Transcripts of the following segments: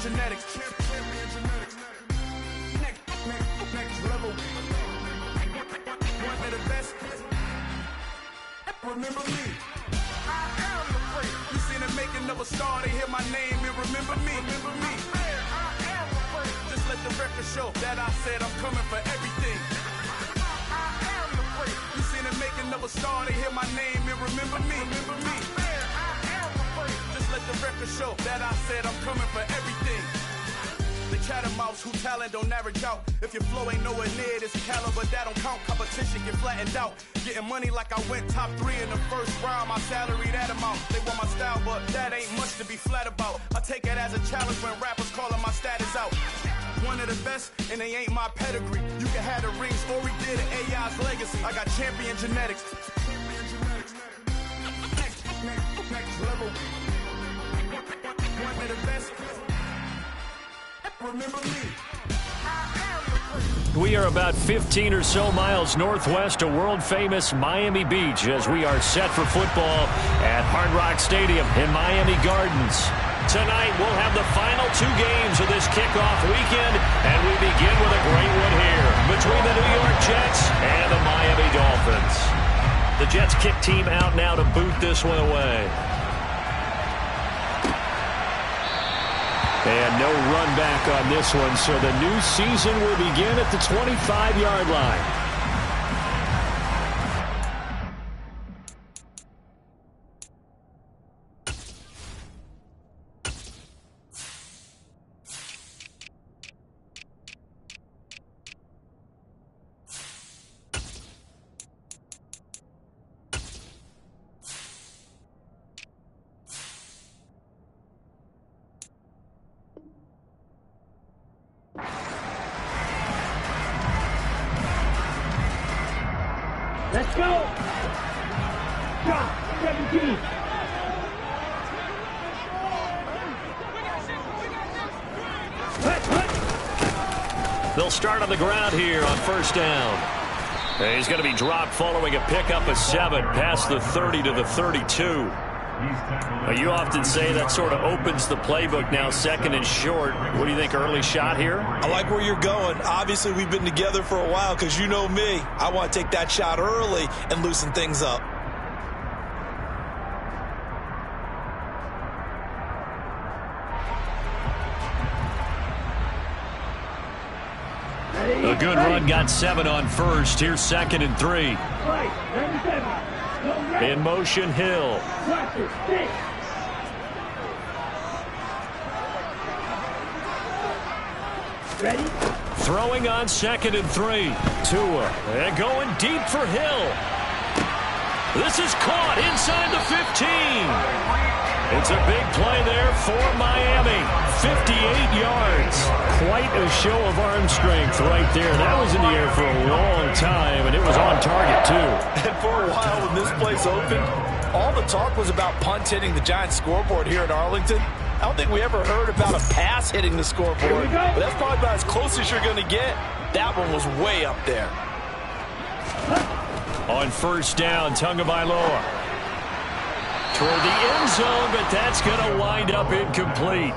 genetics. Next level. One of the best. Remember me. I am the freak. You seen the making of a star, they hear my name and remember me. Remember me. I am the freak. Just let the record show that I said I'm coming for everything. I am the freak. You seen the making of a star, they hear my name and remember me. Remember me. I am the freak. Just let the record show that I said I'm coming for everything. The chattermouths who talent don't average out. If your flow ain't nowhere near this caliber, that don't count. Competition get flattened out. Getting money like I went top 3 in the first round. My salary that amount. They want my style, but that ain't much to be flat about. I take it as a challenge when rappers calling my status out. One of the best, and they ain't my pedigree. You can have the rings, or we did an AI's legacy. I got champion genetics. Next level. One of the best. Remember me. We are about 15 or so miles northwest of world-famous Miami Beach as we are set for football at Hard Rock Stadium in Miami Gardens. Tonight, we'll have the final 2 games of this kickoff weekend, and we begin with a great one here between the New York Jets and the Miami Dolphins. The Jets kick team out now to boot this one away. And no run back on this one, so the new season will begin at the 25-yard line. Let's go! Drop 17. They'll start on the ground here on first down. And he's going to be dropped following a pickup of 7 past the 30 to the 32. You often say that sort of opens the playbook now, second and short. What do you think, early shot here? I like where you're going. Obviously, we've been together for a while because you know me. I want to take that shot early and loosen things up. A good run got 7 on first. Here's second and 3. In motion, Hill. Ready? Throwing on second and 3. Tua. And going deep for Hill. This is caught inside the 15. It's a big play there for Miami. 58 yards. Quite a show of arm strength right there. That was in the air for a long time, and it was on target, too. And for a while when this place opened, all the talk was about punts hitting the Giants scoreboard here in Arlington. I don't think we ever heard about a pass hitting the scoreboard, but that's probably about as close as you're going to get. That one was way up there. On first down, Tagovailoa. Toward the end zone, but that's going to wind up incomplete.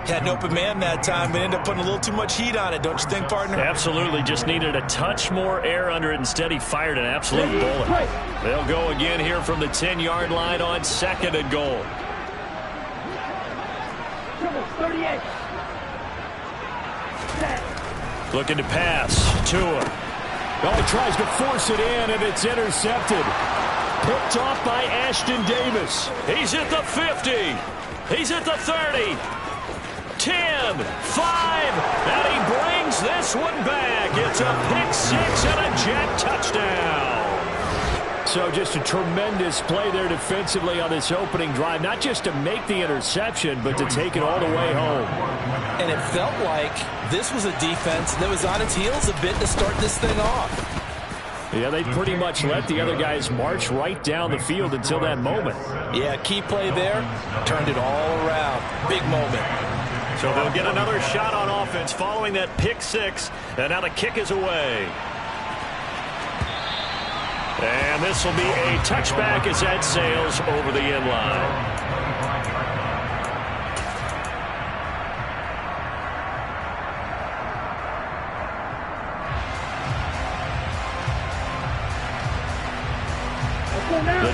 Had an open man that time, but ended up putting a little too much heat on it, don't you think, partner? Absolutely. Just needed a touch more air under it. Instead, he fired an absolute bullet. They'll go again here from the 10-yard line on second and goal. 38. Looking to pass. Tua. Oh, tries to force it in, and it's intercepted. Picked off by Ashton Davis. He's at the 50. He's at the 30. 10, 5, and he brings this one back. It's a pick 6 and a Jet touchdown. So just a tremendous play there defensively on this opening drive. Not just to make the interception, but to take it all the way home. And it felt like this was a defense that was on its heels a bit to start this thing off. Yeah, they pretty much let the other guys march right down the field until that moment. Yeah, key play there. Turned it all around. Big moment. So they'll get another shot on offense following that pick 6. And now the kick is away. And this will be a touchback as that sails over the end line.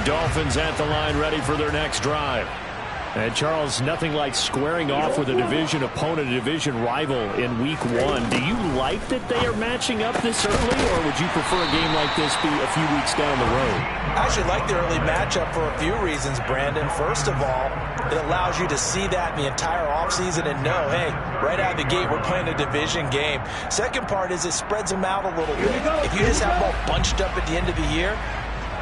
Dolphins at the line, ready for their next drive. And Charles, nothing like squaring off with a division opponent, a division rival in week 1. Do you like that they are matching up this early, or would you prefer a game like this be a few weeks down the road? I actually like the early matchup for a few reasons, Brandon. First of all, it allows you to see that in the entire offseason and know, hey, right out of the gate, we're playing a division game. Second part is it spreads them out a little bit. If you just have them all bunched up at the end of the year,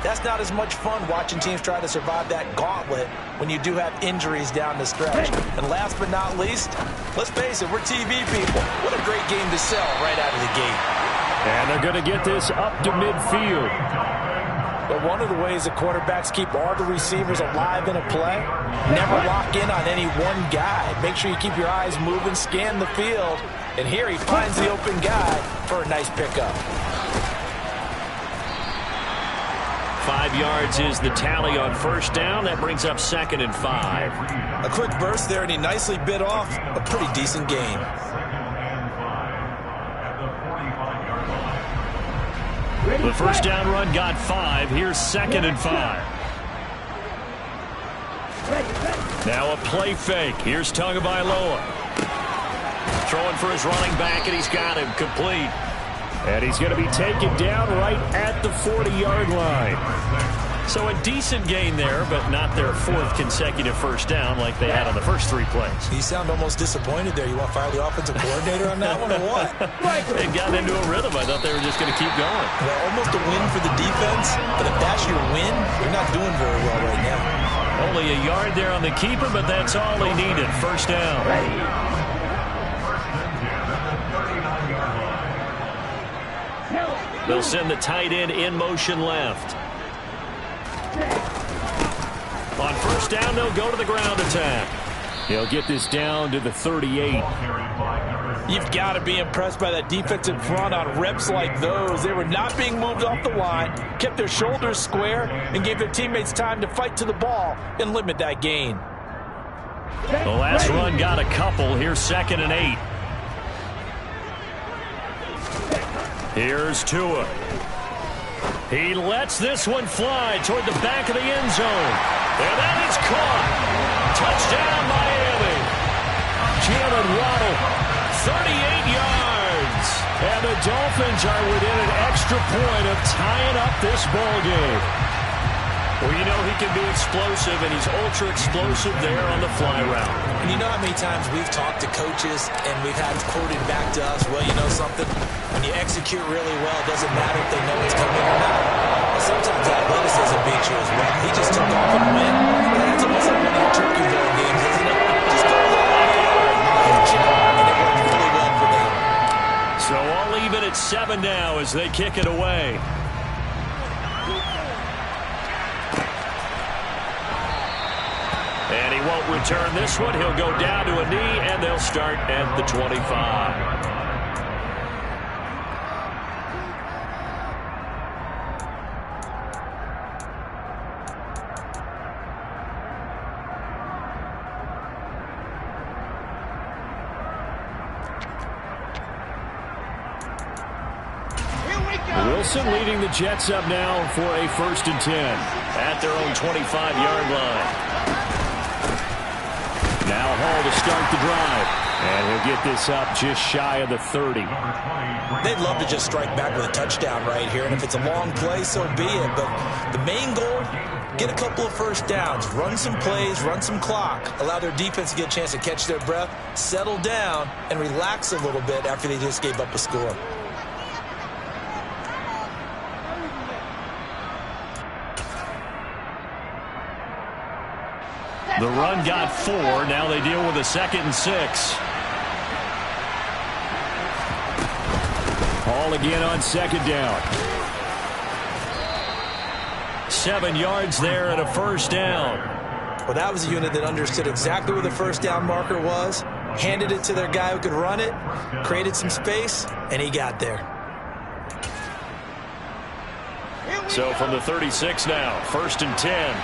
that's not as much fun watching teams try to survive that gauntlet when you do have injuries down the stretch. And last but not least, let's face it, we're TV people. What a great game to sell right out of the gate. And they're going to get this up to midfield. But one of the ways the quarterbacks keep all the receivers alive in a play, never lock in on any one guy. Make sure you keep your eyes moving, scan the field. And here he finds the open guy for a nice pickup. 5 yards is the tally on first down. That brings up 2nd and 5. A quick burst there, and he nicely bit off a pretty decent gain. The first down run got 5. Here's 2nd and 5. Now a play fake. Here's Tagovailoa. Throwing for his running back, and he's got him complete. And he's going to be taken down right at the 40-yard line. So a decent gain there, but not their 4th consecutive first down like they had on the first 3 plays. You sound almost disappointed there. You want to fire the offensive coordinator on that one or what? They got into a rhythm. I thought they were just going to keep going. Well, almost a win for the defense, but if that's your win, you're not doing very well right now. Only a yard there on the keeper, but that's all he needed. First down. They'll send the tight end in motion left. On first down, they'll go to the ground attack. He'll get this down to the 38. You've got to be impressed by that defensive front on reps like those. They were not being moved off the line, kept their shoulders square, and gave their teammates time to fight to the ball and limit that gain. The last run got a couple. Here's 2nd and 8. Here's Tua. He lets this one fly toward the back of the end zone. And that is caught. Touchdown, Miami. Jalen Waddle, 38 yards. And the Dolphins are within an extra point of tying up this ball game. Well, you know he can be explosive, and he's ultra-explosive there on the fly route. And you know how many times we've talked to coaches and we've had quoted back to us, well, you know something? When you execute really well, it doesn't matter if they know it's coming or not. And sometimes athleticism beats you as well. He just took off and went. That's almost like one of your turkey bowl games, isn't it? Just go along and it worked really well for them. So all even at 7 now as they kick it away. And he won't return this one. He'll go down to a knee, and they'll start at the 25. Wilson leading the Jets up now for a 1st and 10 at their own 25-yard line. Now Hall to start the drive. And he'll get this up just shy of the 30. They'd love to just strike back with a touchdown right here. And if it's a long play, so be it. But the main goal, get a couple of first downs. Run some plays, run some clock. Allow their defense to get a chance to catch their breath, settle down, and relax a little bit after they just gave up a score. The run got 4. Now they deal with a 2nd and 6. Hall again on 2nd down. 7 yards there and a first down. Well, that was a unit that understood exactly where the first down marker was, handed it to their guy who could run it, created some space, and he got there. So from the 36 now, 1st and 10.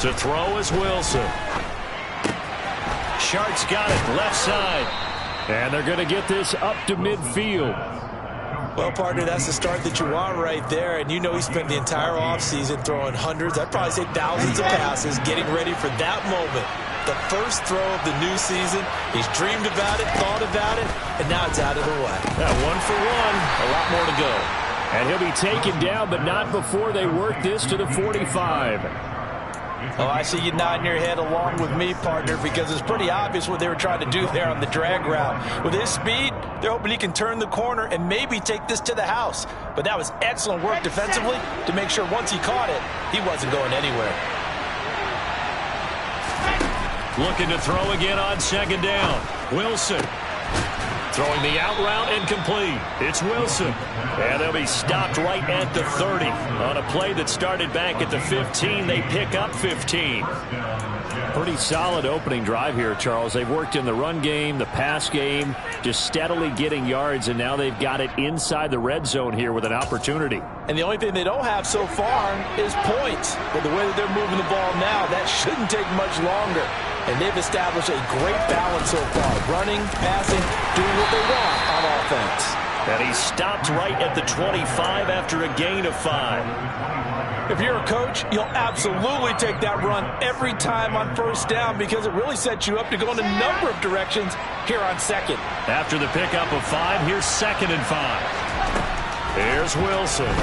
To throw is Wilson. Shart's got it left side. And they're going to get this up to midfield. Well, partner, that's the start that you want right there. And you know he spent the entire offseason throwing hundreds, I'd probably say thousands of passes, getting ready for that moment. The first throw of the new season. He's dreamed about it, thought about it, and now it's out of the way. Yeah, 1 for 1. A lot more to go. And he'll be taken down, but not before they work this to the 45. Oh, I see you nodding your head along with me, partner, because it's pretty obvious what they were trying to do there on the drag route. With his speed, they're hoping he can turn the corner and maybe take this to the house. But that was excellent work defensively to make sure once he caught it, he wasn't going anywhere. Looking to throw again on second down. Wilson. Throwing the out route incomplete. It's Wilson. And they'll be stopped right at the 30. On a play that started back at the 15, they pick up 15. Pretty solid opening drive here, Charles. They've worked in the run game, the pass game, just steadily getting yards, and now they've got it inside the red zone here with an opportunity. And the only thing they don't have so far is points. But the way that they're moving the ball now, that shouldn't take much longer. And they've established a great balance so far. Running, passing, doing what they want on offense. And he stopped right at the 25 after a gain of 5. If you're a coach, you'll absolutely take that run every time on first down because it really sets you up to go in a number of directions here on second. After the pickup of 5, here's 2nd and 5. Here's Wilson.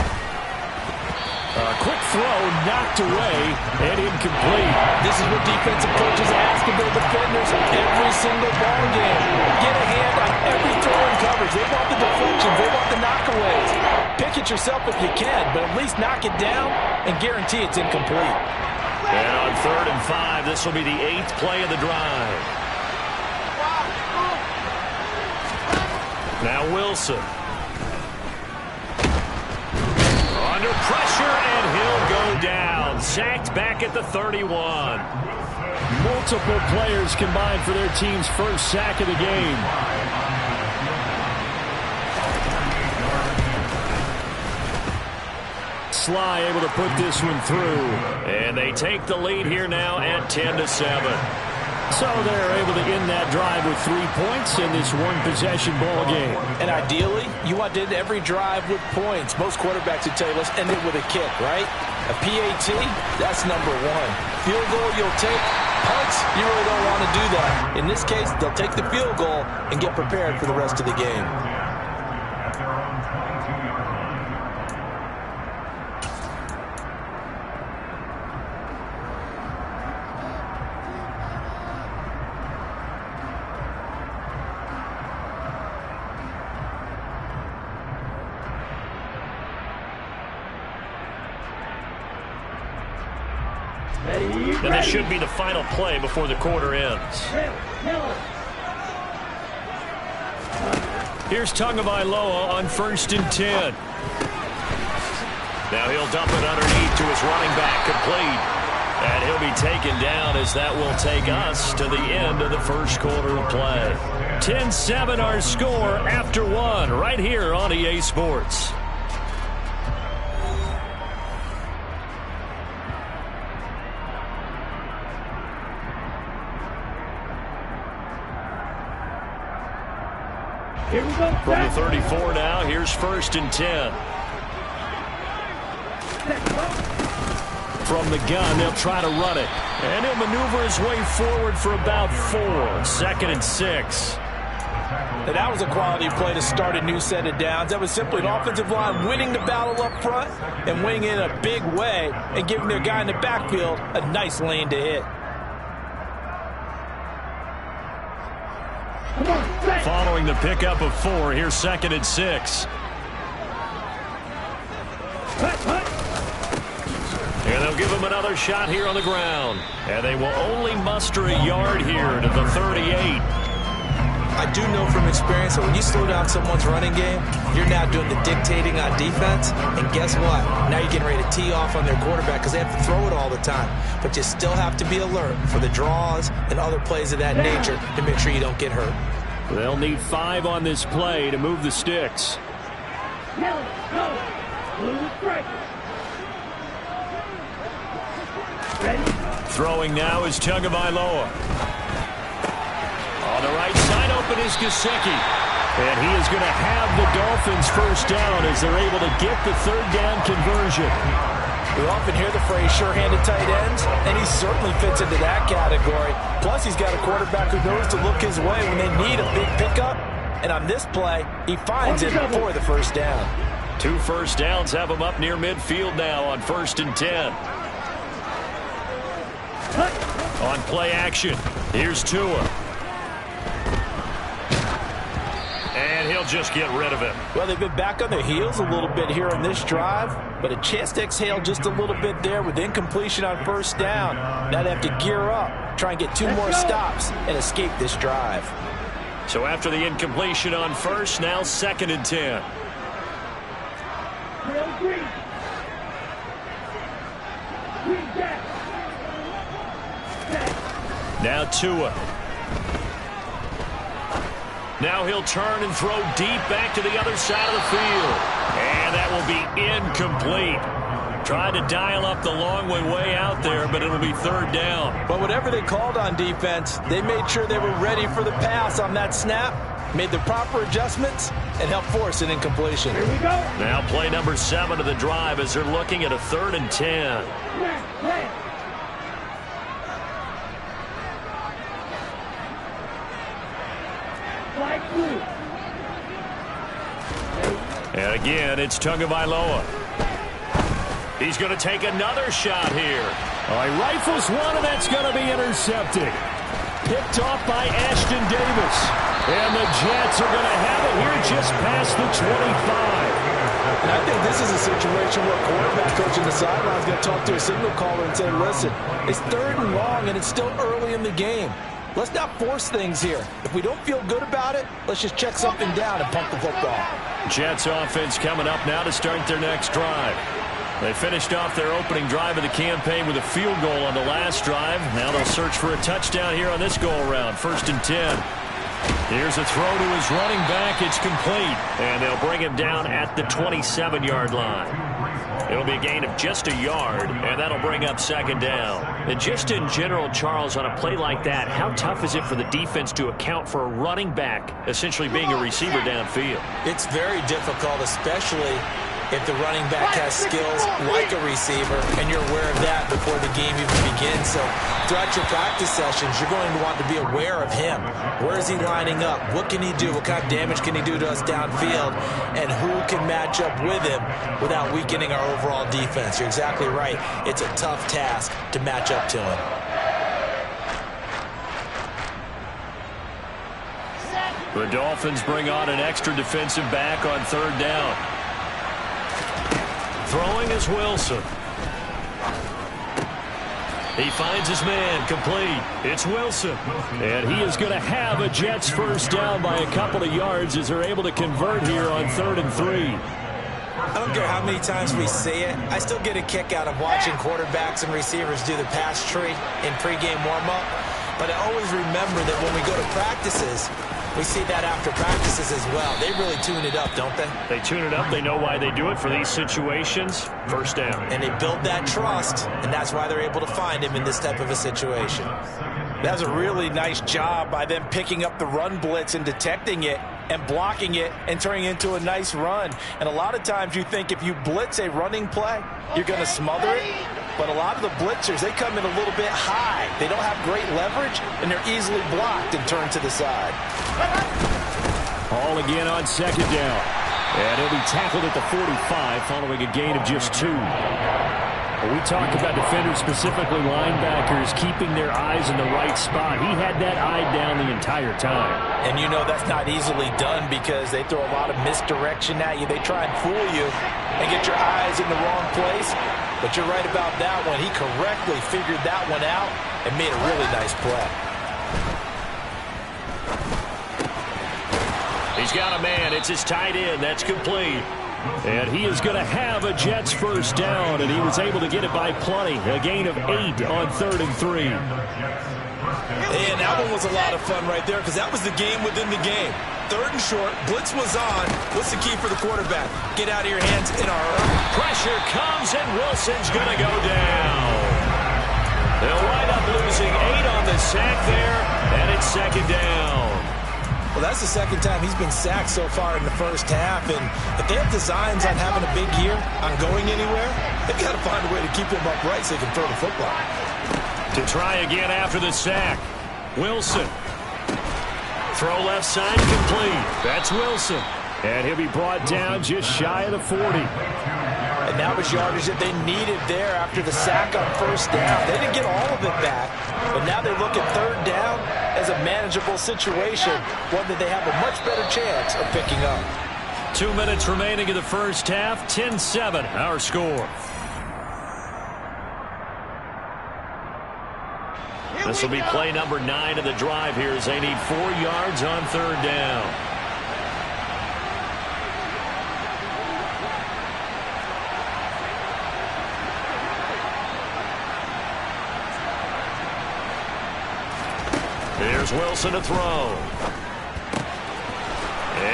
A quick throw knocked away and incomplete. This is what defensive coaches ask of their defenders every single ball game. Get a hand on every throw and coverage. They want the deflections. They want the knockaways. Pick it yourself if you can, but at least knock it down and guarantee it's incomplete. And on 3rd and 5, this will be the 8th play of the drive. Now Wilson. Under pressure, and he'll go down. Sacked back at the 31. Multiple players combined for their team's first sack of the game. Sly able to put this one through. And they take the lead here now at 10-7. So they're able to end that drive with 3 points in this one-possession ball game. And ideally, you want to end every drive with points. Most quarterbacks would tell you, let's end it with a kick, right? A PAT, that's number 1. Field goal you'll take. Punts, you really don't want to do that. In this case, they'll take the field goal and get prepared for the rest of the game. And this should be the final play before the quarter ends. Here's Tagovailoa on 1st and 10. Now he'll dump it underneath to his running back, complete. And he'll be taken down as that will take us to the end of the first quarter of play. 10-7 our score after 1 right here on EA Sports. Here we go. From the 34 now, here's 1st and 10. From the gun, they'll try to run it. And he'll maneuver his way forward for about 4. 2nd and 6. And that was a quality play to start a new set of downs. That was simply an offensive line winning the battle up front and winning in a big way and giving their guy in the backfield a nice lane to hit. Following the pickup of 4, here's 2nd and 6. And they'll give him another shot here on the ground. And they will only muster a yard here to the 38. I do know from experience that when you slow down someone's running game, you're now doing the dictating on defense. And guess what? Now you're getting ready to tee off on their quarterback because they have to throw it all the time. But you still have to be alert for the draws and other plays of that nature to make sure you don't get hurt. They'll need 5 on this play to move the sticks. Yellow, go. Blue strike. Ready? Throwing now is Tagovailoa. On the right side, open is Gesicki. And he is going to have the Dolphins first down as they're able to get the third down conversion. We often hear the phrase sure-handed tight ends, and he certainly fits into that category. Plus, he's got a quarterback who knows to look his way when they need a big pickup. And on this play, he finds it for the first down. 2 first downs have him up near midfield now on 1st and 10. On play action, here's Tua. And he'll just get rid of it. Well, they've been back on their heels a little bit here on this drive, but a chance to exhale just a little bit there with incompletion on first down. Now they have to gear up, try and get 2 more stops, and escape this drive. So after the incompletion on first, now 2nd and 10. Now Tua. Now he'll turn and throw deep back to the other side of the field. And that will be incomplete. Tried to dial up the long way out there, but it'll be 3rd down. But whatever they called on defense, they made sure they were ready for the pass on that snap, made the proper adjustments, and helped force an incompletion. Here we go. Now play number 7 of the drive as they're looking at a 3rd and 10. And again, it's Tagovailoa. He's going to take another shot here. He rifles one, and that's going to be intercepted. Picked off by Ashton Davis. And the Jets are going to have it here just past the 25. And I think this is a situation where a quarterback coach in the sideline is going to talk to a signal caller and say, listen, it's 3rd and long, and it's still early in the game. Let's not force things here. If we don't feel good about it, let's just check something down and pump the football. Jets offense coming up now to start their next drive. They finished off their opening drive of the campaign with a field goal on the last drive. Now they'll search for a touchdown here on this go-around. 1st and 10. Here's a throw to his running back. It's complete. And they'll bring him down at the 27-yard line. It'll be a gain of just a yard, and that'll bring up 2nd down. And just in general, Charles, on a play like that, how tough is it for the defense to account for a running back essentially being a receiver downfield? It's very difficult, especially if the running back has skills like a receiver, and you're aware of that before the game even begins. So throughout your practice sessions, you're going to want to be aware of him. Where is he lining up? What can he do? What kind of damage can he do to us downfield? And who can match up with him without weakening our overall defense? You're exactly right. It's a tough task to match up to him. The Dolphins bring on an extra defensive back on 3rd down. Throwing is Wilson. He finds his man, complete. It's Wilson. And he is going to have a Jets first down by a couple of yards as they're able to convert here on 3rd and 3. I don't care how many times we say it, I still get a kick out of watching quarterbacks and receivers do the pass tree in pregame warm-up. But I always remember that when we go to practices, we see that after practices as well. They really tune it up, don't they? They tune it up. They know why they do it for these situations. First down. And they build that trust, and that's why they're able to find him in this type of a situation. That was a really nice job by them picking up the run blitz and detecting it and blocking it and turning it into a nice run. And a lot of times you think if you blitz a running play, you're going to smother it. But a lot of the blitzers, they come in a little bit high. They don't have great leverage, and they're easily blocked and turned to the side. Ball again on 2nd down. And he'll be tackled at the 45 following a gain of just 2. We talk about defenders, specifically linebackers, keeping their eyes in the right spot. He had that eye down the entire time. And you know that's not easily done because they throw a lot of misdirection at you. They try and fool you and get your eyes in the wrong place. But you're right about that one. He correctly figured that one out and made a really nice play. He's got a man. It's his tight end. That's complete. And he is going to have a Jets first down, and he was able to get it by plenty. A gain of 8 on 3rd and 3. And that one was a lot of fun right there because that was the game within the game. 3rd and short, blitz was on. What's the key for the quarterback? Get out of your hands in a hurry. Pressure comes, and Wilson's going to go down. They'll wind up losing 8 on the sack there, and it's 2nd down. Well, that's the second time he's been sacked so far in the first half, and if they have designs on having a big year, on going anywhere, they've got to find a way to keep him upright so they can throw the football. To try again after the sack. Wilson. Throw left side complete. That's Wilson. And he'll be brought down just shy of the 40. And that was yardage that they needed there after the sack on first down. They didn't get all of it back, but now they look at third down as a manageable situation, one that they have a much better chance of picking up. 2 minutes remaining in the first half. 10-7 our score. This will be play number 9 of the drive here as they need 4 yards on third down. Here's Wilson to throw.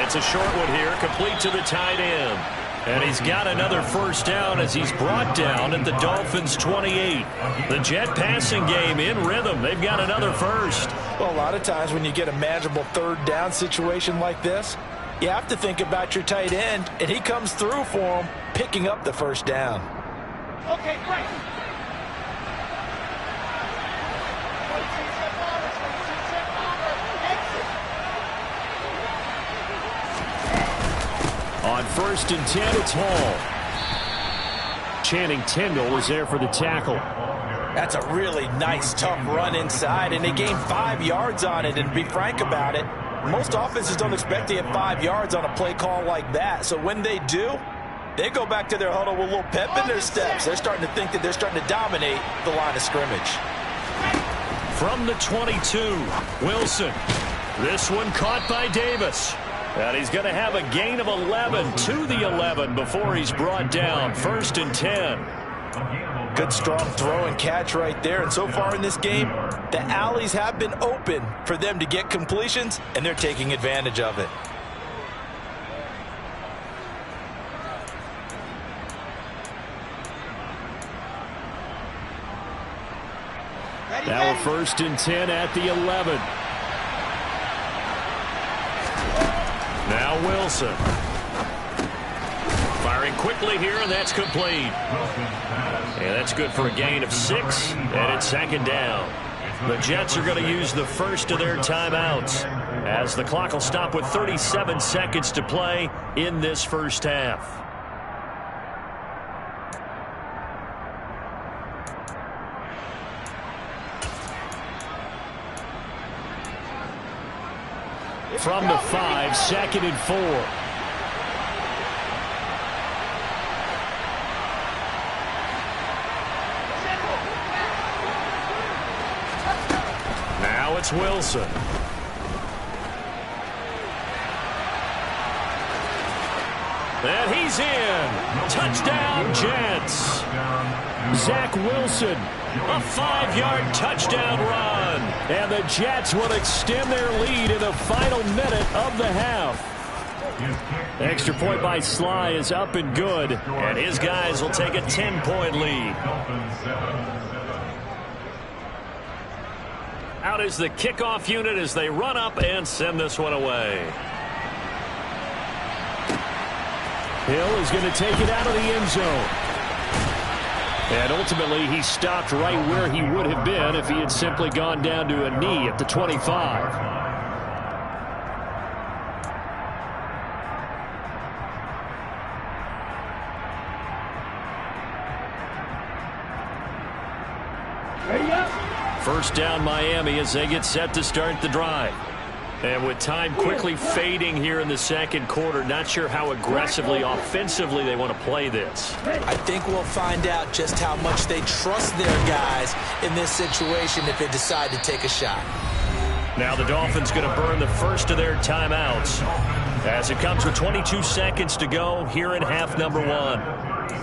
It's a short one here, complete to the tight end. And he's got another first down as he's brought down at the Dolphins' 28. The Jet passing game in rhythm. They've got another first. Well, a lot of times when you get a manageable third down situation like this, you have to think about your tight end, and he comes through for him, picking up the first down. Okay, great. On 1st and 10, it's Hall. Channing Tindall is there for the tackle. That's a really nice, tough run inside, and they gained 5 yards on it. And to be frank about it, most offenses don't expect to get 5 yards on a play call like that. So when they do, they go back to their huddle with a little pep in their steps. They're starting to think that they're starting to dominate the line of scrimmage. From the 22, Wilson. This one caught by Davis. And he's going to have a gain of 11 to the 11 before he's brought down. 1st and 10. Good strong throw and catch right there. And so far in this game, the alleys have been open for them to get completions, and they're taking advantage of it. Now a 1st and 10 at the 11. Now Wilson. Firing quickly here, and that's complete. And that's good for a gain of 6, and it's 2nd down. The Jets are going to use the first of their timeouts as the clock will stop with 37 seconds to play in this first half. From the 5, 2nd and 4. Now it's Wilson. And he's in. Touchdown, Jets. Zach Wilson, a 5-yard touchdown run. And the Jets will extend their lead in the final minute of the half. Extra point by Sly is up and good. And his guys will take a 10-point lead. Out is the kickoff unit as they run up and send this one away. Hill is going to take it out of the end zone. And ultimately, he stopped right where he would have been if he had simply gone down to a knee at the 25. Ready up. 1st down Miami as they get set to start the drive. And with time quickly fading here in the 2nd quarter, not sure how aggressively, offensively they want to play this. I think we'll find out just how much they trust their guys in this situation if they decide to take a shot. Now the Dolphins going to burn the first of their timeouts as it comes with 22 seconds to go here in half number 1.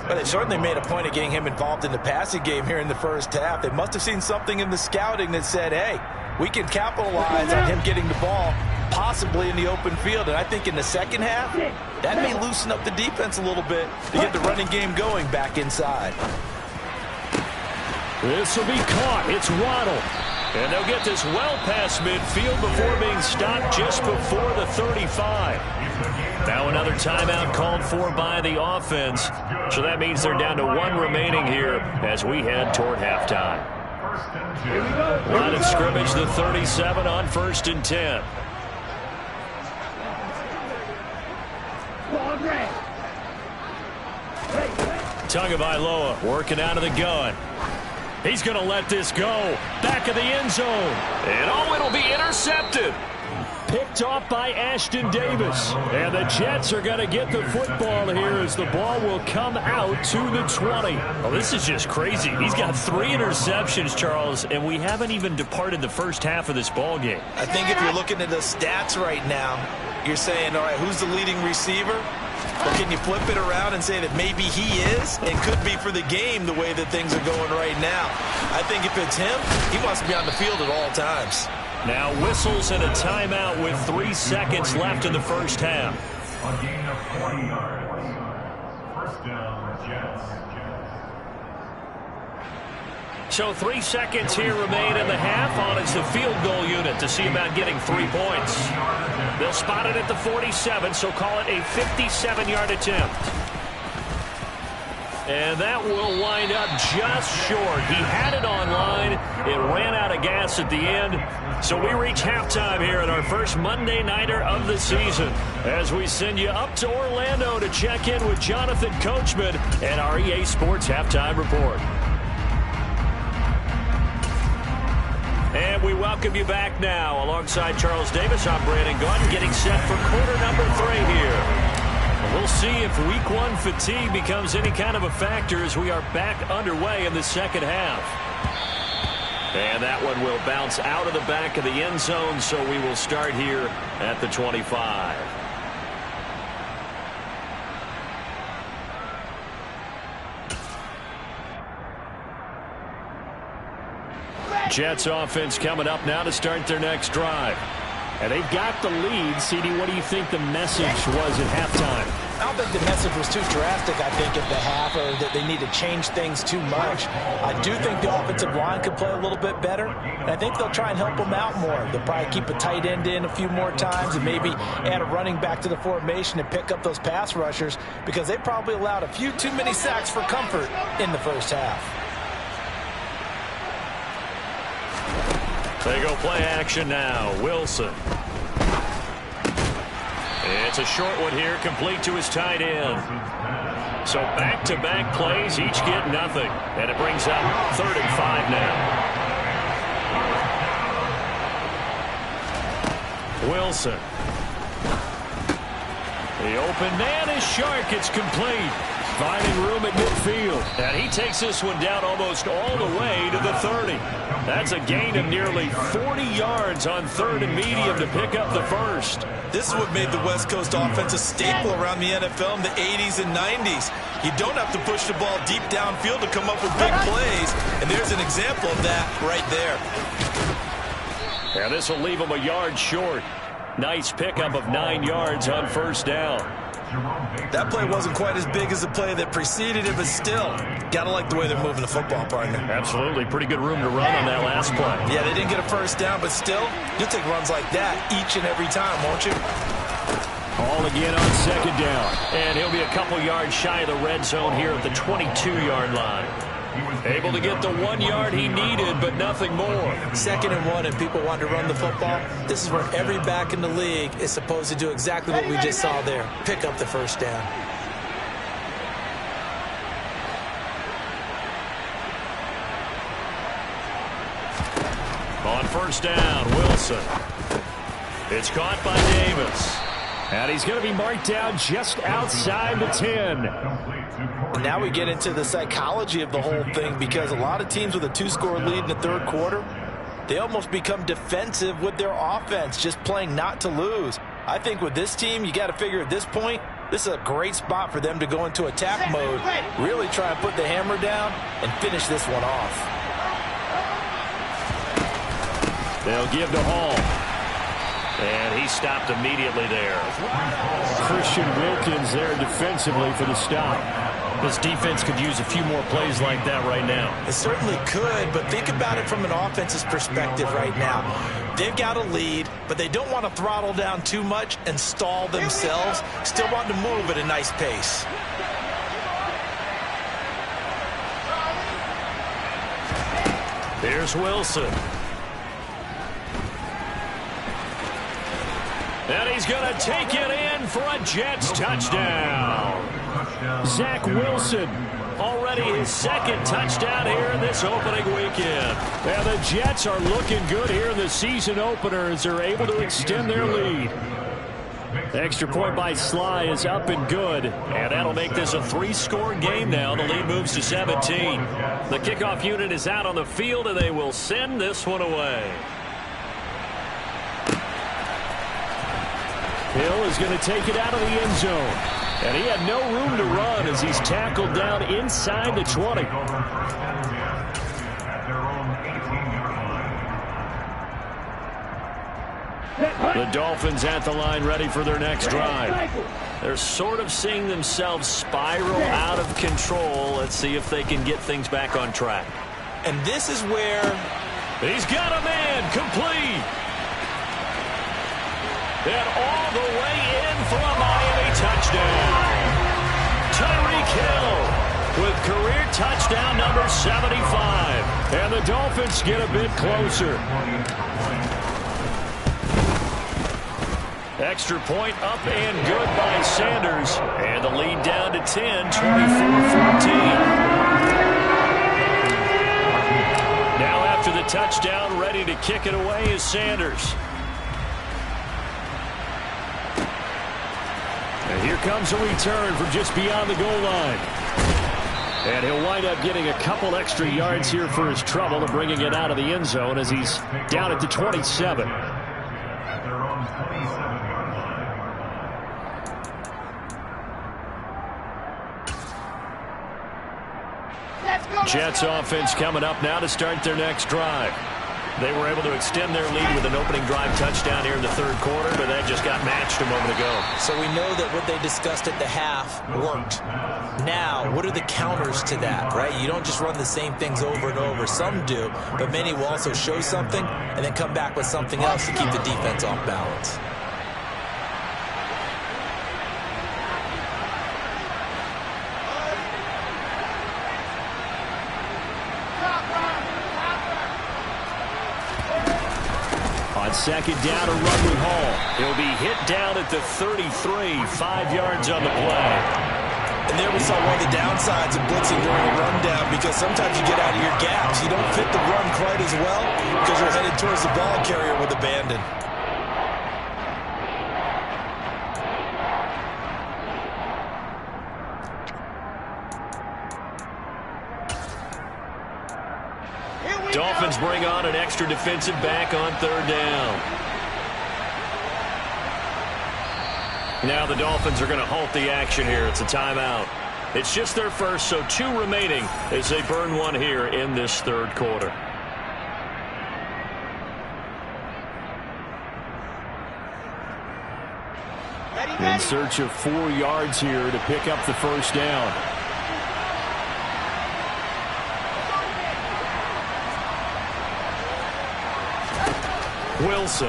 But they certainly made a point of getting him involved in the passing game here in the first half. They must have seen something in the scouting that said, hey, we can capitalize on him getting the ball possibly in the open field. And I think in the second half, that may loosen up the defense a little bit to get the running game going back inside. This will be caught. It's Waddle. And they'll get this well past midfield before being stopped just before the 35. Now another timeout called for by the offense. So that means they're down to one remaining here as we head toward halftime. Line of scrimmage, the 37 on 1st and 10. Tagovailoa working out of the gun. He's going to let this go. Back of the end zone. And oh, it'll be intercepted. Picked off by Ashton Davis. And the Jets are going to get the football here as the ball will come out to the 20. Well, this is just crazy. He's got 3 interceptions, Charles, and we haven't even departed the first half of this ball game. I think if you're looking at the stats right now, you're saying, all right, who's the leading receiver? Or can you flip it around and say that maybe he is and could be for the game the way that things are going right now? I think if it's him, he wants to be on the field at all times. Now whistles and a timeout with 3 seconds left in the first half. A gain of 20 yards. First down, Jets. So 3 seconds here remain in the half on as the field goal unit to see about getting 3 points. They'll spot it at the 47, so call it a 57-yard attempt. And that will wind up just short. He had it online. It ran out of gas at the end. So we reach halftime here at our first Monday Nighter of the season as we send you up to Orlando to check in with Jonathan Coachman and our EA Sports Halftime Report. And we welcome you back now. Alongside Charles Davis, I'm Brandon Gaudin, getting set for quarter number 3 here. We'll see if week 1 fatigue becomes any kind of a factor as we are back underway in the second half. And that one will bounce out of the back of the end zone, so we will start here at the 25. Jets offense coming up now to start their next drive. And they've got the lead. CD, what do you think the message was at halftime? I don't think the message was too drastic, I think, at the half, or that they need to change things too much. I do think the offensive line could play a little bit better, and I think they'll try and help them out more. They'll probably keep a tight end in a few more times and maybe add a running back to the formation and pick up those pass rushers because they probably allowed a few too many sacks for comfort in the first half. They go play action now. Wilson. It's a short one here, complete to his tight end. So back-to-back plays, each get nothing. And it brings up 3rd and 5 now. Wilson. The open man is Shark. It's complete. Finding room at midfield. And he takes this one down almost all the way to the 30. That's a gain of nearly 40 yards on 3rd and medium to pick up the first. This is what made the West Coast offense a staple around the NFL in the 80s and 90s. You don't have to push the ball deep downfield to come up with big plays. And there's an example of that right there. And this will leave him a yard short. Nice pickup of 9 yards on 1st down. That play wasn't quite as big as the play that preceded it, but still, gotta like the way they're moving the football, partner. Absolutely. Pretty good room to run on that last play. Yeah, they didn't get a first down, but still, you'll take runs like that each and every time, won't you? All again on 2nd down. And he'll be a couple yards shy of the red zone here at the 22-yard line. Able to get the 1 yard he needed, but nothing more. 2nd and 1, and people want to run the football. This is where every back in the league is supposed to do exactly what we just saw there. Pick up the first down. On 1st down, Wilson. It's caught by Davis. And he's going to be marked down just outside the 10. And now we get into the psychology of the whole thing, because a lot of teams with a 2-score lead in the 3rd quarter, they almost become defensive with their offense, just playing not to lose. I think with this team, you got to figure at this point, this is a great spot for them to go into attack mode, really try and put the hammer down and finish this one off. They'll give to Hall. And he stopped immediately there. Christian Wilkins there defensively for the stop. This defense could use a few more plays like that right now. It certainly could, but think about it from an offense's perspective right now. They've got a lead, but they don't want to throttle down too much and stall themselves. Still want to move at a nice pace. Here's Wilson. And he's going to take it in for a Jets touchdown. Zach Wilson, already his second touchdown here in this opening weekend. And the Jets are looking good here in the season opener as they're able to extend their lead. The extra point by Sly is up and good, and that'll make this a 3-score game now. The lead moves to 17. The kickoff unit is out on the field, and they will send this one away. Hill is going to take it out of the end zone. And he had no room to run as he's tackled down inside the 20. The Dolphins at the line ready for their next drive. They're sort of seeing themselves spiral out of control. Let's see if they can get things back on track. And this is where he's got a man complete. And all the way in for a Miami touchdown. Tyreek Hill with career touchdown number 75. And the Dolphins get a bit closer. Extra point up and good by Sanders. And the lead down to 10, 24-14. Now after the touchdown, ready to kick it away is Sanders. And here comes a return from just beyond the goal line. And he'll wind up getting a couple extra yards here for his trouble and bringing it out of the end zone as he's down at the 27. Jets offense coming up now to start their next drive. They were able to extend their lead with an opening drive touchdown here in the third quarter, but that just got matched a moment ago. So we know that what they discussed at the half worked. Now, what are the counters to that, right? You don't just run the same things over and over. Some do, but many will also show something and then come back with something else to keep the defense off balance. Second down, a run with Hall. He'll be hit down at the 33, 5 yards on the play. And there we saw one of the downsides of blitzing during a rundown, because sometimes you get out of your gaps. You don't fit the run quite as well because you're headed towards the ball carrier with abandon. Dolphins bring on an extra defensive back on third down. Now the Dolphins are going to halt the action here. It's a timeout. It's just their first, so 2 remaining as they burn one here in this third quarter. In search of 4 yards here to pick up the first down. Wilson.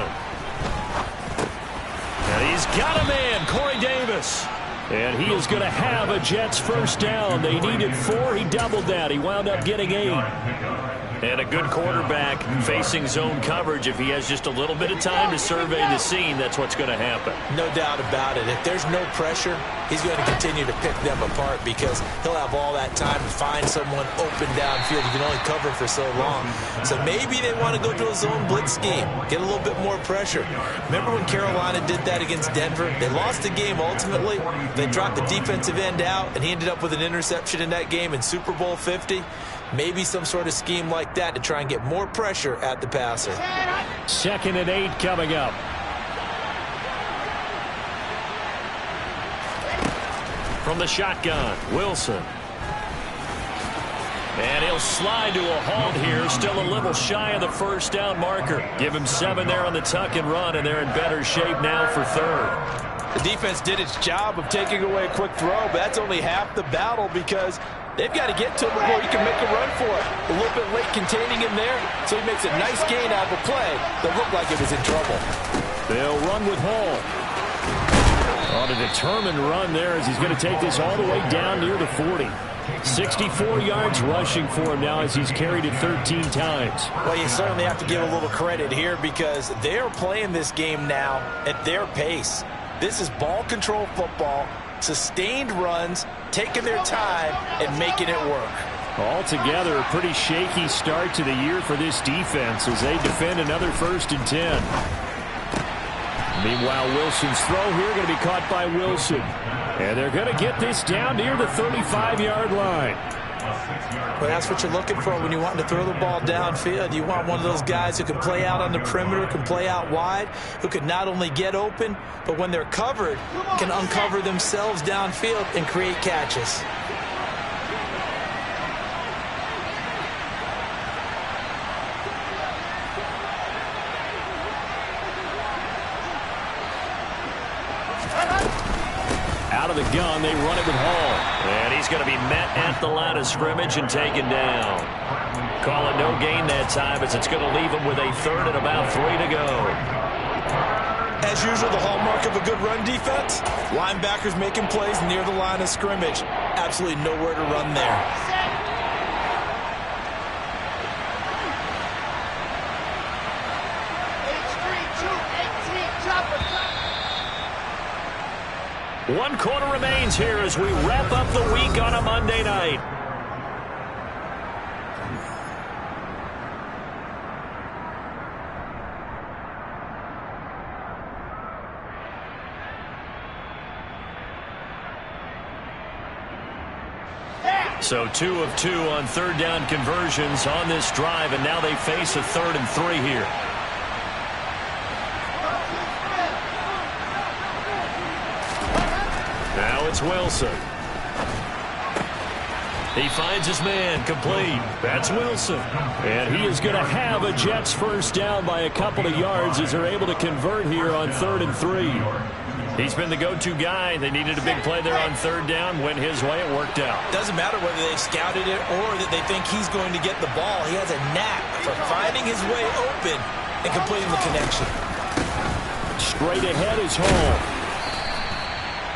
And he's got a man, Corey Davis. And he is going to have a Jets first down. They needed 4. He doubled that. He wound up getting 8. And a good quarterback facing zone coverage. If he has just a little bit of time to survey the scene, that's what's going to happen. No doubt about it. If there's no pressure, he's going to continue to pick them apart because he'll have all that time to find someone open downfield. He can only cover for so long. So maybe they want to go to a zone blitz scheme, get a little bit more pressure. Remember when Carolina did that against Denver? They lost the game ultimately. They dropped the defensive end out, and he ended up with an interception in that game in Super Bowl 50. Maybe some sort of scheme like that to try and get more pressure at the passer. 2nd and 8 coming up. From the shotgun, Wilson. And he'll slide to a halt here, still a little shy of the first down marker. Give him 7 there on the tuck and run, and they're in better shape now for third. The defense did its job of taking away a quick throw, but that's only half the battle because they've got to get to him before he can make a run for it. A little bit late containing him there, so he makes a nice gain out of a play that looked like it was in trouble. They'll run with Hall. On a determined run there as he's going to take this all the way down near the 40. 64 yards rushing for him now as he's carried it 13 times. Well, you certainly have to give a little credit here because they're playing this game now at their pace. This is ball control football, sustained runs, taking their time and making it work. Altogether, a pretty shaky start to the year for this defense as they defend another 1st and 10. Meanwhile, Wilson's throw here going to be caught by Wilson. And they're going to get this down near the 35-yard line. Well, that's what you're looking for when you want to throw the ball downfield. You want one of those guys who can play out on the perimeter, can play out wide, who can not only get open, but when they're covered, can uncover themselves downfield and create catches. Out of the gun, they run it with Hall. And he's going to be met at the line of scrimmage and taken down. Call it no gain that time as it's going to leave him with a 3rd and about 3 to go. As usual, the hallmark of a good run defense, linebackers making plays near the line of scrimmage. Absolutely nowhere to run there. One quarter remains here as we wrap up the week on a Monday night. So 2 of 2 on 3rd down conversions on this drive, and now they face a 3rd and 3 here. Now it's Wilson. He finds his man, complete. That's Wilson. And he is going to have a Jets 1st down by a couple of yards as they're able to convert here on 3rd and 3. He's been the go-to guy. They needed a big play there on 3rd down. Went his way. It worked out. Doesn't matter whether they scouted it or that they think he's going to get the ball. He has a knack for finding his way open and completing the connection. Straight ahead is Hall.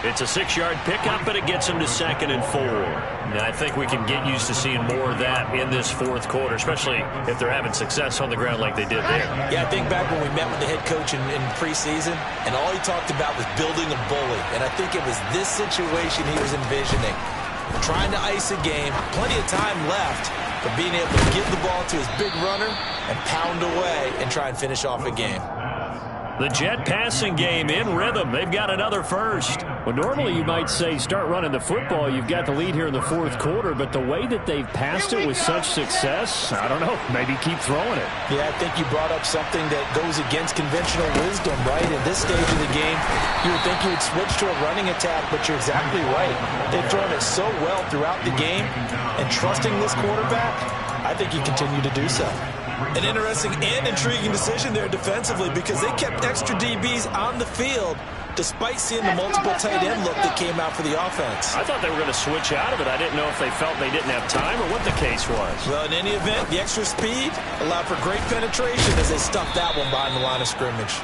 It's a 6-yard pickup, but it gets him to 2nd and 4. Now, I think we can get used to seeing more of that in this 4th quarter, especially if they're having success on the ground like they did there. Yeah, I think back when we met with the head coach in preseason, and all he talked about was building a bully. And I think it was this situation he was envisioning. Trying to ice a game, plenty of time left, but being able to give the ball to his big runner and pound away and try and finish off a game. The Jet passing game in rhythm. They've got another 1st. Well, normally you might say start running the football. You've got the lead here in the 4th quarter, but the way that they've passed it with such success, I don't know, maybe keep throwing it. Yeah, I think you brought up something that goes against conventional wisdom, right? In this stage of the game, you would think you would switch to a running attack, but you're exactly right. They've thrown it so well throughout the game, and trusting this quarterback, I think you continue to do so. An interesting and intriguing decision there defensively because they kept extra DBs on the field despite seeing the multiple tight end look that came out for the offense. I thought they were going to switch out of it. I didn't know if they felt they didn't have time or what the case was. Well, in any event, the extra speed allowed for great penetration as they stuffed that one behind the line of scrimmage.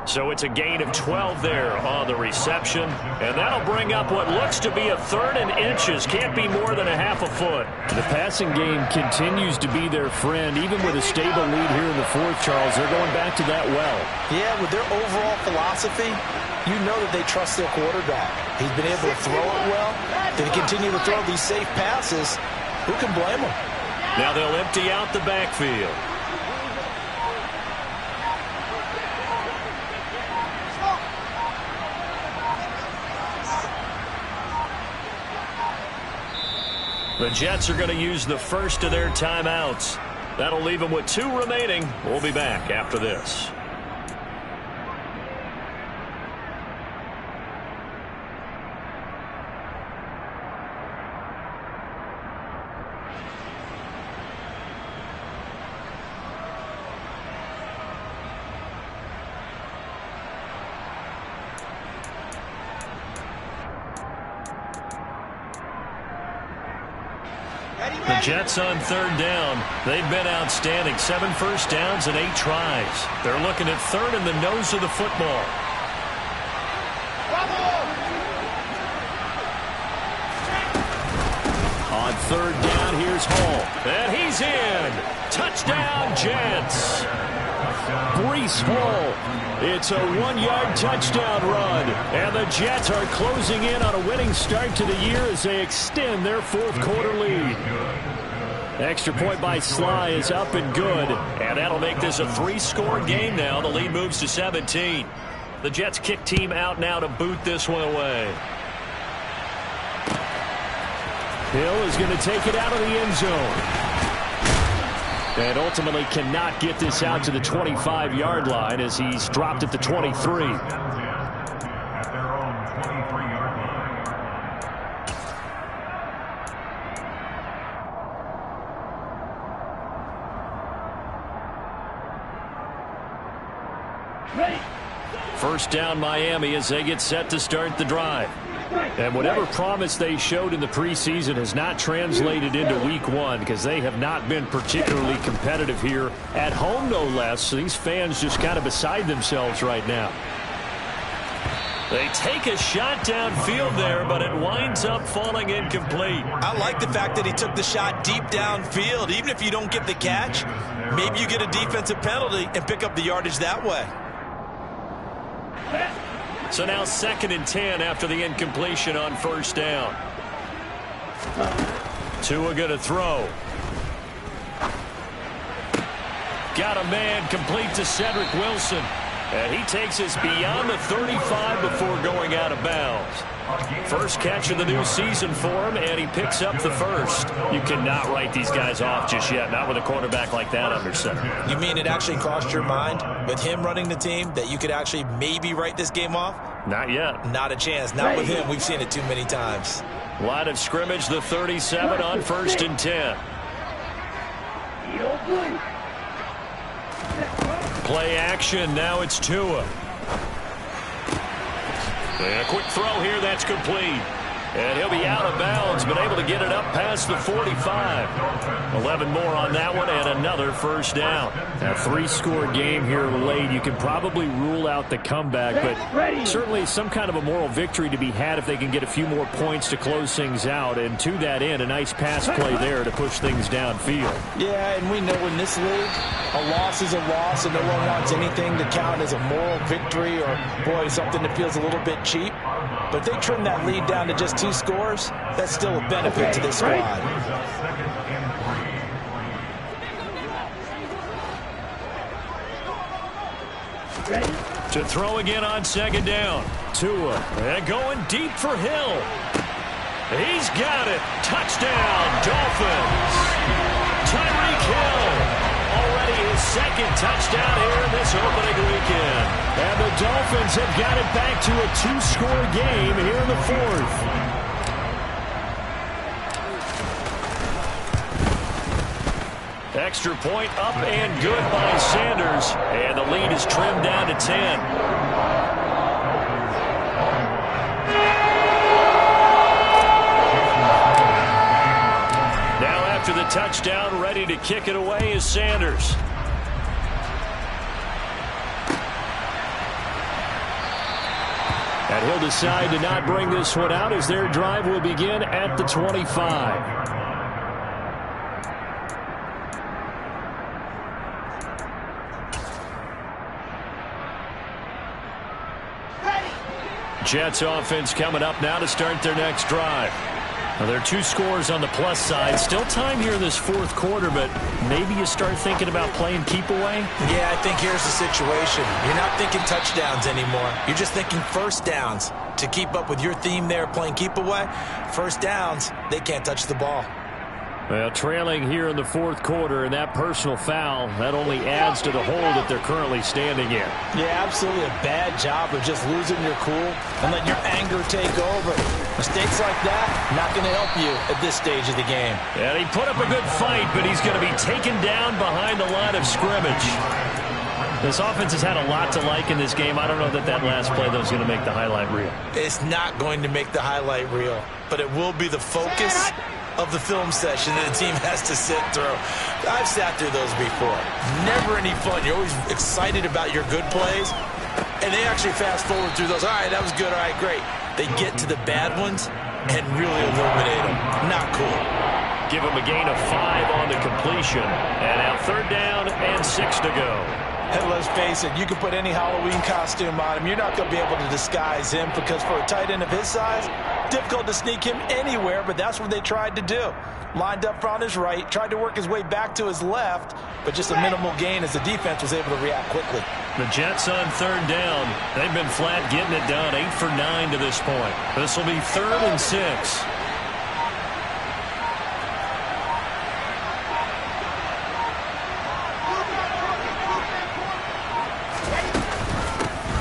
So it's a gain of 12 there on the reception. And that'll bring up what looks to be a 3rd and inches. Can't be more than a half a foot. The passing game continues to be their friend. Even with a stable lead here in the 4th, Charles, they're going back to that well. Yeah, with their overall philosophy, you know that they trust their quarterback. He's been able to throw it well. They continue to throw these safe passes. Who can blame them? Now they'll empty out the backfield. The Jets are going to use the 1st of their timeouts. That'll leave them with 2 remaining. We'll be back after this. The Jets on third down. They've been outstanding. 7 first downs and 8 tries. They're looking at third in the nose of the football. On third down, here's Hall. And he's in. Touchdown, Jets. Breece Hall. It's a 1-yard touchdown run. And the Jets are closing in on a winning start to the year as they extend their fourth-quarter lead. Extra point by Sly is up and good. And that'll make this a 3-score game now. The lead moves to 17. The Jets kick team out now to boot this one away. Hill is going to take it out of the end zone. And ultimately cannot get this out to the 25-yard line as he's dropped at the 23. At their own 23-yard line. Ready. First down Miami as they get set to start the drive. And whatever promise they showed in the preseason has not translated into week 1 because they have not been particularly competitive here at home, no less. So these fans just kind of beside themselves right now. They take a shot downfield there, but it winds up falling incomplete. I like the fact that he took the shot deep downfield. Even if you don't get the catch, maybe you get a defensive penalty and pick up the yardage that way. So now 2nd and 10 after the incompletion on first down. Tua going to throw. Got a man complete to Cedric Wilson. And he takes us beyond the 35 before going out of bounds. First catch of the new season for him, and he picks up the first. You cannot write these guys off just yet, not with a quarterback like that under center. You mean it actually crossed your mind with him running the team that you could actually maybe write this game off? Not yet. Not a chance. Not with him. We've seen it too many times. Line of scrimmage, the 37 on 1st and 10. Play action. Now it's Tua. And a quick throw here. That's complete. And he'll be out of bounds, but able to get it up past the 45. 11 more on that one, and another first down. A 3-score game here late. You can probably rule out the comeback, but certainly some kind of a moral victory to be had if they can get a few more points to close things out. And to that end, a nice pass play there to push things downfield. Yeah, and we know in this league, a loss is a loss, and no one wants anything to count as a moral victory or, boy, something that feels a little bit cheap. But if they trim that lead down to just 2 scores, that's still a benefit to this squad. To throw again on 2nd down. Tua, and going deep for Hill. He's got it. Touchdown, Dolphins. Tyreek Hill. Already his 2nd touchdown here in this opening weekend. And the Dolphins have got it back to a 2-score game here in the 4th. Extra point up and good by Sanders. And the lead is trimmed down to 10. Now after the touchdown, ready to kick it away is Sanders. And he'll decide to not bring this one out as their drive will begin at the 25. Jets offense coming up now to start their next drive. Now, there are 2 scores on the plus side. Still time here in this 4th quarter, but maybe you start thinking about playing keep away? Yeah, I think here's the situation. You're not thinking touchdowns anymore. You're just thinking first downs. To keep up with your theme there, playing keep away, first downs, they can't touch the ball. Well, trailing here in the 4th quarter, and that personal foul, that only adds to the hole that they're currently standing in. Yeah, absolutely a bad job of just losing your cool and letting your anger take over. Mistakes like that, not going to help you at this stage of the game. And he put up a good fight, but he's going to be taken down behind the line of scrimmage. This offense has had a lot to like in this game. I don't know that that last play, though, is going to make the highlight reel. It's not going to make the highlight reel, but it will be the focus of the film session that the team has to sit through. I've sat through those before. Never any fun. You're always excited about your good plays, and they actually fast forward through those. All right, that was good. All right, great. They get to the bad ones and really illuminate them. Not cool. Give him a gain of 5 on the completion. And now 3rd down and 6 to go. And let's face it, you can put any Halloween costume on him. You're not going to be able to disguise him because for a tight end of his size, difficult to sneak him anywhere, but that's what they tried to do. Lined up on his right, tried to work his way back to his left, but just a minimal gain as the defense was able to react quickly. The Jets on 3rd down. They've been flat getting it done, 8 for 9 to this point. This will be 3rd and 6.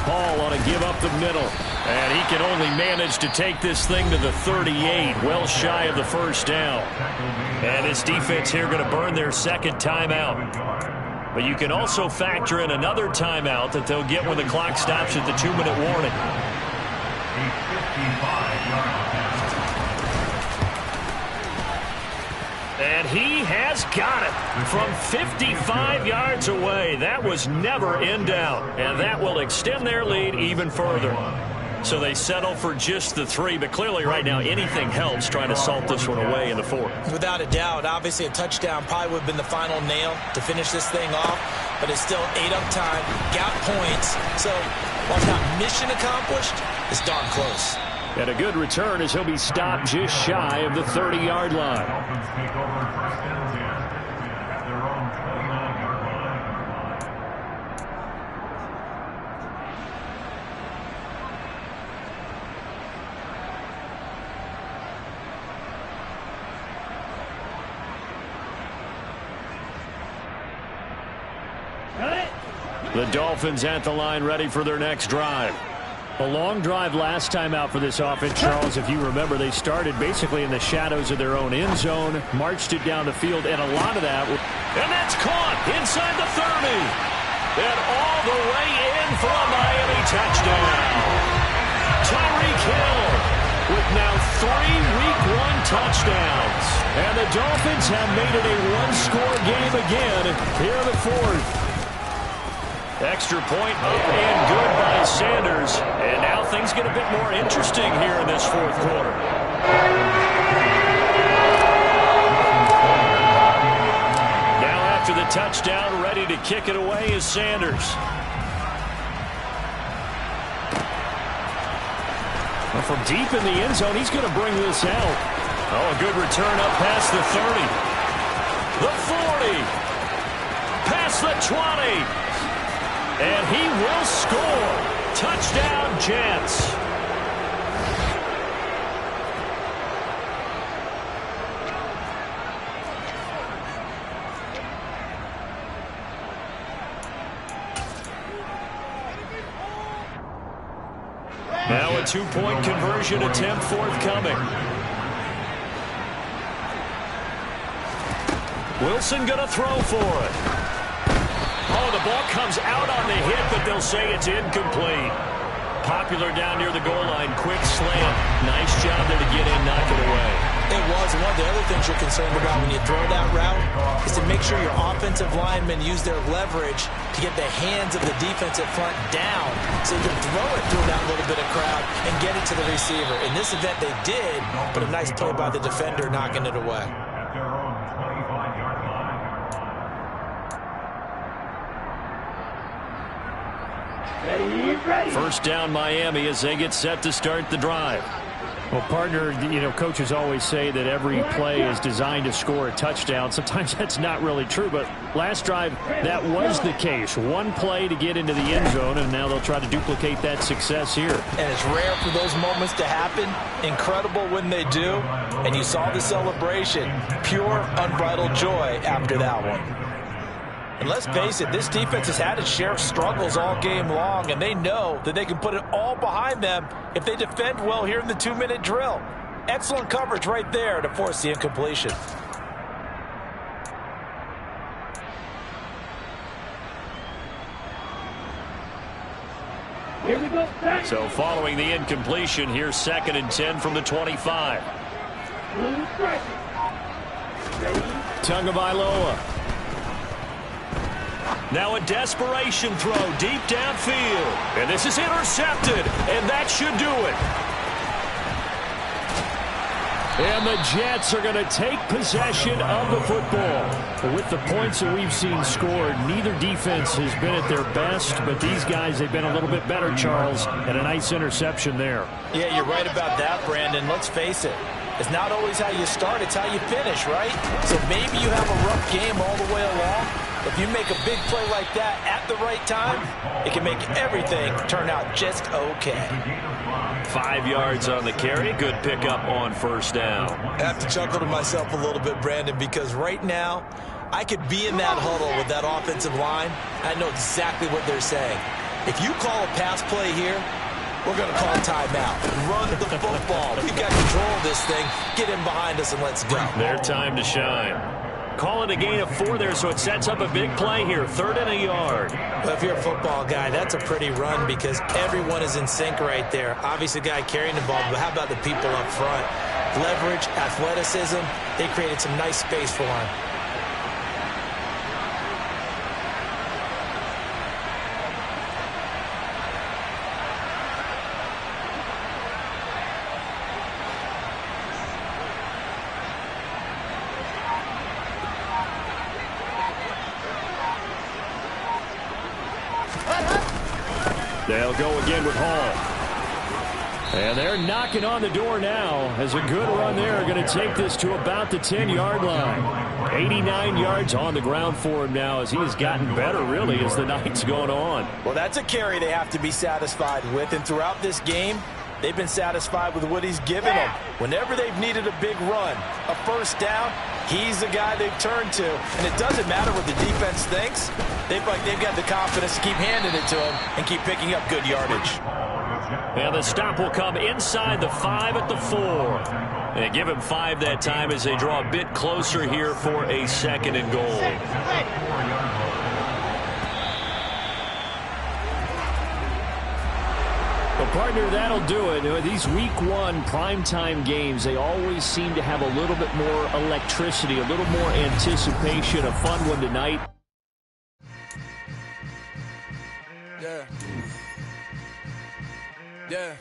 Paul on a give up the middle. And he can only manage to take this thing to the 38, well shy of the 1st down. And this defense here going to burn their 2nd timeout. But you can also factor in another timeout that they'll get when the clock stops at the 2-minute warning. A 55-yard And he has got it from 55 yards away. That was never in doubt. And that will extend their lead even further. So they settle for just the 3, but clearly right now anything helps trying to salt this one away in the 4th. Without a doubt, obviously a touchdown probably would have been the final nail to finish this thing off, but it's still 8 up time, got points, so while it's not mission accomplished, it's darn close. And a good return as he'll be stopped just shy of the 30-yard line. Dolphins take over 1st and 10 at their own 29-yard line. The Dolphins at the line ready for their next drive. A long drive last time out for this offense, Charles. If you remember, they started basically in the shadows of their own end zone, marched it down the field, and a lot of that. And that's caught inside the 30. And all the way in for a Miami touchdown. Tyreek Hill with now 3 Week 1 touchdowns. And the Dolphins have made it a one-score game again here in the 4th. Extra point up and good by Sanders. And now things get a bit more interesting here in this 4th quarter. Now after the touchdown, ready to kick it away is Sanders. Well, from deep in the end zone, he's going to bring this out. Oh, a good return up past the 30. The 40. Past the 20. And he will score. Touchdown, Jets. Now a 2-point conversion attempt forthcoming. Wilson going to throw for it. Oh, the ball comes out on the hit, but they'll say it's incomplete. Popular down near the goal line. Quick slant. Nice job there to get in, knock it away. It was. One of the other things you're concerned about when you throw that route is to make sure your offensive linemen use their leverage to get the hands of the defensive front down so you can throw it through that little bit of crowd and get it to the receiver. In this event, they did, but a nice play by the defender knocking it away. At their own 25-yard line. Ready. 1st down Miami as they get set to start the drive. Well, partner, coaches always say that every play is designed to score a touchdown. Sometimes that's not really true, but last drive, that was the case. One play to get into the end zone, and now they'll try to duplicate that success here. And it's rare for those moments to happen. Incredible when they do. And you saw the celebration. Pure, unbridled joy after that one. And let's face it, this defense has had its share of struggles all game long, and they know that they can put it all behind them if they defend well here in the 2-minute drill. Excellent coverage right there to force the incompletion. Here we go. So following the incompletion, here's 2nd and 10 from the 25. Blue strike. Tagovailoa. Now a desperation throw deep downfield. And this is intercepted, and that should do it. And the Jets are going to take possession of the football. With the points that we've seen scored, neither defense has been at their best, but these guys, they've been a little bit better, Charles, and a nice interception there. Yeah, you're right about that, Brandon. Let's face it. It's not always how you start, it's how you finish, right? So maybe you have a rough game all the way along. If you make a big play like that at the right time, it can make everything turn out just okay. 5 yards on the carry. Good pickup on first down. I have to chuckle to myself a little bit, Brandon, because right now, I could be in that huddle with that offensive line. I know exactly what they're saying. If you call a pass play here, we're going to call timeout. Run the football. We've got control of this thing. Get in behind us and let's go. Their time to shine. Call it a gain of 4 there, so it sets up a big play here. 3rd and a yard. Well, if you're a football guy, that's a pretty run because everyone is in sync right there. Obviously, the guy carrying the ball, but how about the people up front? Leverage, athleticism, they created some nice space for him. They'll go again with Hall. And they're knocking on the door now as a good run there. Going to take this to about the 10-yard line. 89 yards on the ground for him now as he has gotten better, really, as the night's going on. Well, that's a carry they have to be satisfied with. And throughout this game, they've been satisfied with what he's given them. Whenever they've needed a big run, a first down, he's the guy they've turned to. And it doesn't matter what the defense thinks. They've got the confidence to keep handing it to him and keep picking up good yardage. And the stop will come inside the 5 at the 4. And give him 5 that time as they draw a bit closer here for a 2nd and goal. Well, partner, that'll do it. These week 1 primetime games, they always seem to have a little bit more electricity, a little more anticipation. A fun one tonight. Yeah. Yeah.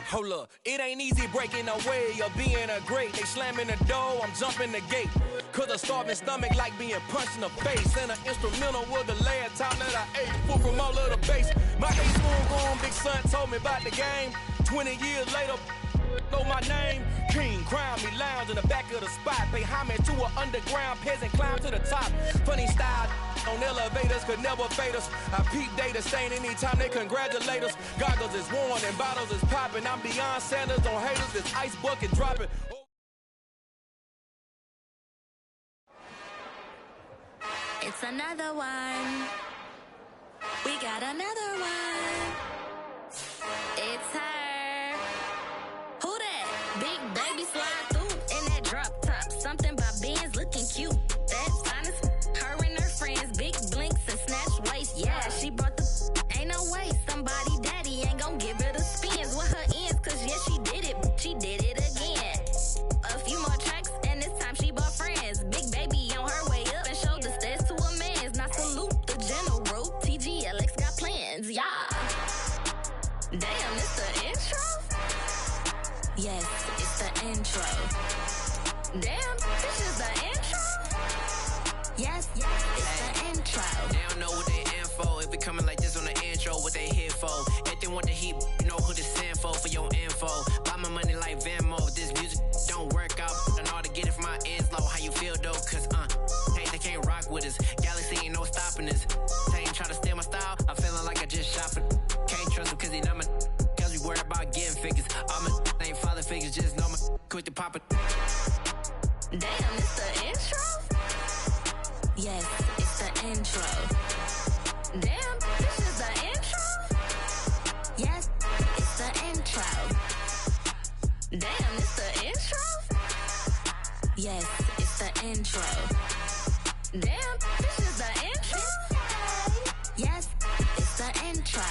Hold up, it ain't easy breaking away or being a great. They slamming the door, I'm jumping the gate. Cause a starving stomach like being punched in the face. And an instrumental was the last time that I ate. Full from all of the bass. My A-spoon going, big son told me about the game. 20 years later, know my name. King, crown me, lounge in the back of the spot. Pay homage to an underground peasant, climb to the top. Funny style on elevators could never fade us. I peep data stain anytime they congratulate us. Goggles is worn and bottles is popping. I'm beyond Sanders on haters, this ice bucket dropping. It's another one. We got another one. It's her. Who that? Big baby slide through in that drop top. Something about Benz looking cute. That's honest. Her and her friends, big blinks and snatch waist. Yeah, she brought the ain't no way. Somebody daddy ain't gon' give her the spins with her ends. Cause yeah, she did it. She did it again. A few more tracks and this time she bought friends. Big baby on her way up and showed the stairs to a man's. Now salute the general. TGLX got plans. Yeah. Damn, it's the intro? Yes, it's the intro. Damn, this is the intro? Yes, it's the intro. They don't know what they in for. If we coming like this on the intro, what they here for? If they want the heat, you know who to send for your info. Buy my money like Venmo. If this music don't work out, I know how to get it from my ends low. How you feel though? Cause hey, they can't rock with us. Galaxy ain't no stopping us. They ain't trying to steal my style. I'm feeling like I just shot it. Can't trust him cause he not my. Cause we worried about getting figures. All my ain't father figures, just know my quit the pop it. Damn, it's the intro? Yes, it's the intro. Damn, this is the intro? Yes, it's the intro. Damn, it's the intro? Yes, it's the intro. Damn, this is the intro? Yes, it's the intro.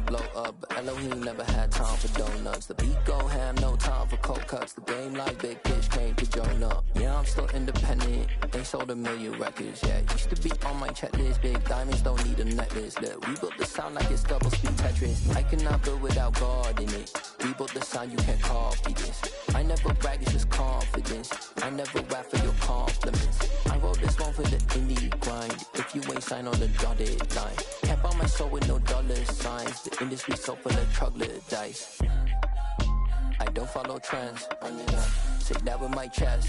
blow up, but Elohim never had time for donuts. The beat go ham, no time for cold cuts. The game like big fish came to Jonah. Yeah, I'm still independent, ain't sold a million records yet. Used to be on my checklist, big diamonds don't need a necklace. Look, we built the sound like it's double speed Tetris. I cannot build without God in it. We built the sound, you can't copy this. I never brag, it's just confidence. I never rap for your compliments. I wrote this one for the indie grind. If you ain't signed on the dotted line, can't buy my soul with no dollar signs. The industry so full of troglodytes. I don't follow trends. Say that with my chest.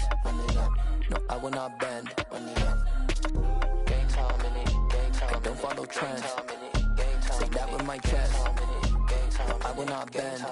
No, I will not bend. Game time in it. I don't follow trends. Say that with my chest. No, I will not bend.